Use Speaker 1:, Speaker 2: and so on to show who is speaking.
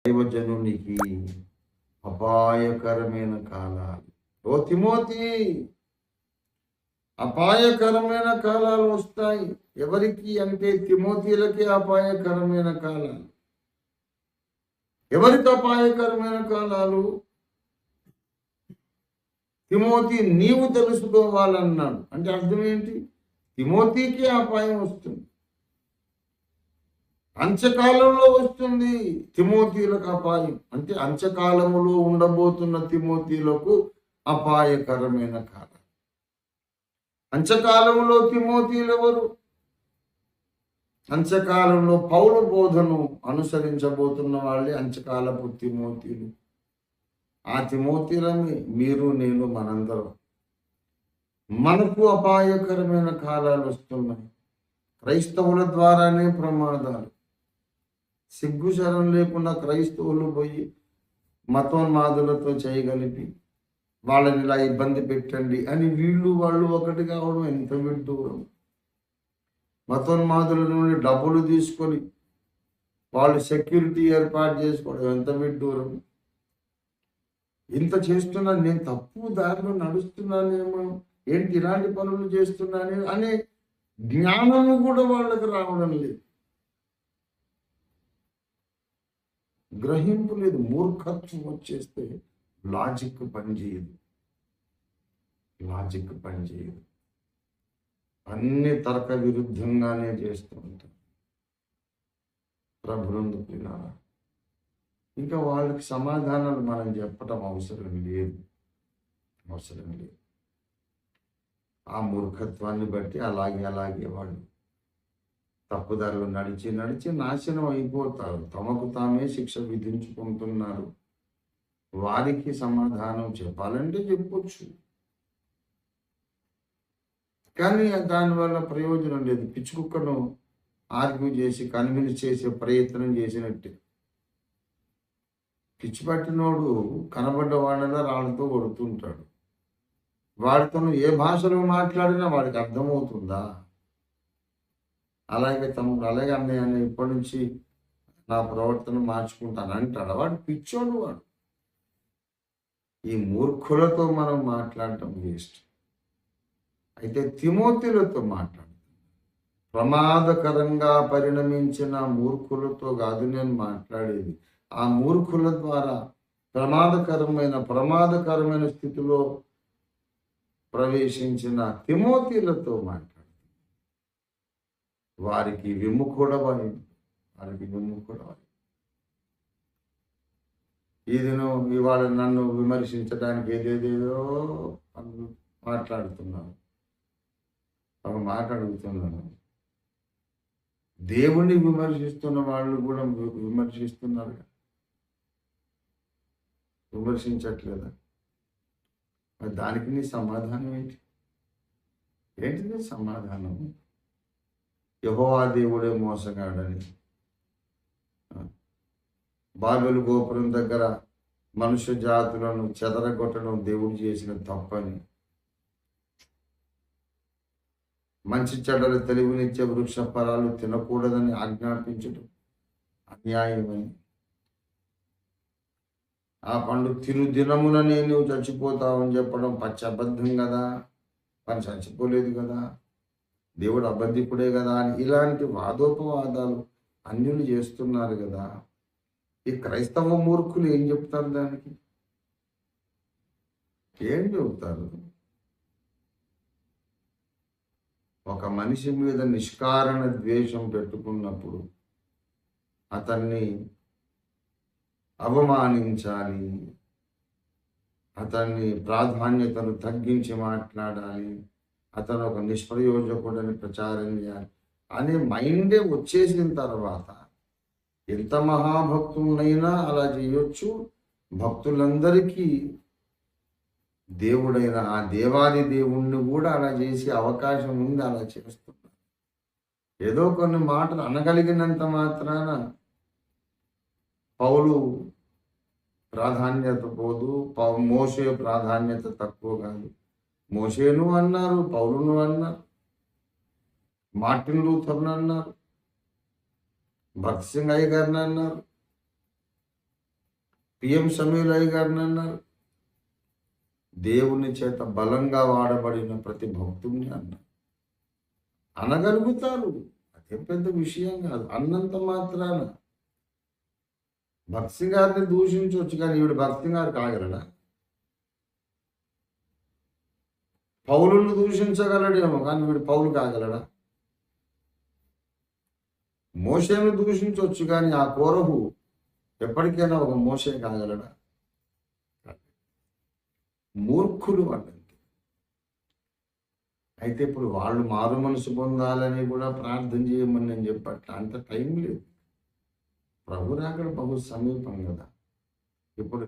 Speaker 1: దైవజనునికి అపాయకరమైన కాలాలు. ఓ తిమోతి, అపాయకరమైన కాలాలు వస్తాయి. ఎవరికి అంటే తిమోతిలకి అపాయకరమైన కాలాలు. ఎవరికి అపాయకరమైన కాలాలు? తిమోతి నీవు తెలుసుకోవాలన్నాడు. అంటే అర్థం ఏంటి? తిమోతికి అపాయం వస్తుంది, అంత్యకాలంలో వస్తుంది. తిమోతిలకు అపాయం అంటే అంత్యకాలములో ఉండబోతున్న తిమోతిలకు అపాయకరమైన కాలం. అంత్యకాలంలో తిమోతిలు ఎవరు? అంత్యకాలంలో పౌలు బోధను అనుసరించబోతున్న వాళ్ళే అంత్యకాలపు తిమోతిలు. ఆ తిమోతిలని మీరు, నేను, మనందరం. మనకు అపాయకరమైన కాలాలు వస్తున్నాయి. క్రైస్తవుల ద్వారానే ప్రమాదాలు. సిగ్గుశరం లేకుండా క్రైస్తవులు పోయి మతోన్మాదులతో చేయగలిపి వాళ్ళని ఇలా ఇబ్బంది పెట్టండి అని వాళ్ళు ఒకటి కావడం ఎంత విడ్డూరం. మతోన్మాదుల నుండి డబ్బులు తీసుకొని వాళ్ళు సెక్యూరిటీ ఏర్పాటు చేసుకోవడం ఎంత విడ్డూరం. ఇంత చేస్తున్నా నేను తప్పు దారిలో నడుస్తున్నానేమో, ఏంటి ఇలాంటి పనులు చేస్తున్నానే అనే జ్ఞానము కూడా వాళ్ళకి రావడం లేదు, గ్రహింపు లేదు. మూర్ఖత్వం వచ్చేస్తే లాజిక్ పనిచేయదు. అన్ని తర్క విరుద్ధంగానే చేస్తూ ఉంటారు. ప్రభునందు పిల్లారా, ఇంకా వాళ్ళకి సమాధానాలు మనం చెప్పటం అవసరం లేదు. ఆ మూర్ఖత్వాన్ని బట్టి అలాగే వాళ్ళు తప్పుదారులు నడిచి నాశనం అయిపోతారు. తమకు తామే శిక్ష విధించుకుంటున్నారు. వారికి సమాధానం చెప్పాలంటే చెప్పొచ్చు, కానీ దానివల్ల ప్రయోజనం లేదు. పిచ్చుకుక్కను ఆర్గ్యూ చేసి కన్విన్స్ చేసే ప్రయత్నం చేసినట్టే. పిచ్చి పట్టినోడు కనబడ్డ వాళ్ళలా రాళ్ళతో కొడుతుంటాడు. వాడితో ఏ భాషలో మాట్లాడినా వాడికి అర్థమవుతుందా? అలాగే తమ్ముడు, అలాగే అన్నయ్య ఇప్పటి నుంచి నా ప్రవర్తన మార్చుకుంటాను అంటాడు. వాడు పిచ్చోడు. వాడు ఈ మూర్ఖులతో మనం మాట్లాడటం వేస్ట్. అయితే తిమోతిలతో మాట్లాడు. ప్రమాదకరంగా పరిణమించిన మూర్ఖులతో కాదు నేను మాట్లాడేది. ఆ మూర్ఖుల ద్వారా ప్రమాదకరమైన స్థితిలో ప్రవేశించిన తిమోతిలతో మాట్లాడు. వారికి విముఖుడవై. ఈ దినం ఇవాళ నన్ను విమర్శించడానికి ఏదేదేదో మాట్లాడుతున్నాను. ఒక మాట అడుగుతున్నాను, దేవుణ్ణి విమర్శిస్తున్న వాళ్ళు కూడా విమర్శిస్తున్నారు, విమర్శించట్లేదా? మరి దానికి నీ సమాధానం ఏంటిది సమాధానం? యెహోవా దేవుడే మోసగాడని, బాబెలు గోపురం దగ్గర మనుష్య జాతులను చెదరగొట్టడం దేవుడు చేసిన తప్పని, మంచి చెడ్డలు తెలివినిచ్చే వృక్ష ఫలాలు తినకూడదని ఆజ్ఞాపించడం అన్యాయమని, ఆ పండు దినముననే నువ్వు చచ్చిపోతావని చెప్పడం పచ్చి అబద్ధం కదా. పని చచ్చిపోలేదు కదా, దేవుడు అబద్ధికుడే కదా అని ఇలాంటి వాదోపవాదాలు అన్యులు చేస్తున్నారు కదా. ఈ క్రైస్తవ మూర్ఖులు ఏం చెప్తారు? దానికి ఏం చెబుతారు? ఒక మనిషి మీద నిష్కారణ ద్వేషం పెట్టుకున్నప్పుడు అతన్ని అవమానించాలి, అతన్ని ప్రాధాన్యతను తగ్గించి మాట్లాడాలి, అతను ఒక నిష్ప్రయోజకుడని ప్రచారం చేయాలి అనే మైండే వచ్చేసిన తర్వాత ఎంత మహాభక్తులైనా అలా చేయొచ్చు. భక్తులందరికీ దేవుడైన ఆ దేవాది దేవుణ్ణి కూడా అలా చేసే అవకాశం ఉంది. అలా చేస్తున్నారు. ఏదో కొన్ని మాటలు అనగలిగినంత మాత్రాన పౌలు ప్రాధాన్యత పోదు, మోషే ప్రాధాన్యత తక్కువ కాదు. మోషేను అన్నారు, పౌలును అన్నారు, మార్టిన్ లూథర్ను అన్నారు, భక్త్ సింగ్ అయ్య గారిని అన్నారు. పిఎం సమీలయ్య గారిని అన్నారు, దేవుని చేత బలంగా వాడబడిన ప్రతి భక్తుడిని అన్నారు. అనగలుగుతారు, అదే పెద్ద విషయం కాదు. అన్నంత మాత్రాన భక్త్ సింగ్ గారిని దూషించవచ్చు, కానీ ఈవిడ భక్త్ సింగ్ గారు కాగలడా? పౌలును దూషించగలడేమో, కానీ వీడు పౌలు కాగలడా? మోషేను దూషించవచ్చు, కానీ ఆ కోరహు ఎప్పటికైనా ఒక మోషే కాగలడా? మూర్ఖులు వాళ్ళంటే. అయితే ఇప్పుడు వాళ్ళు మారు మనసు పొందాలని కూడా ప్రార్థన చేయమని నేను చెప్పట్ల, అంత టైం లేదు. ప్రభు రాకడ బహు సమీపం కదా. ఇప్పుడు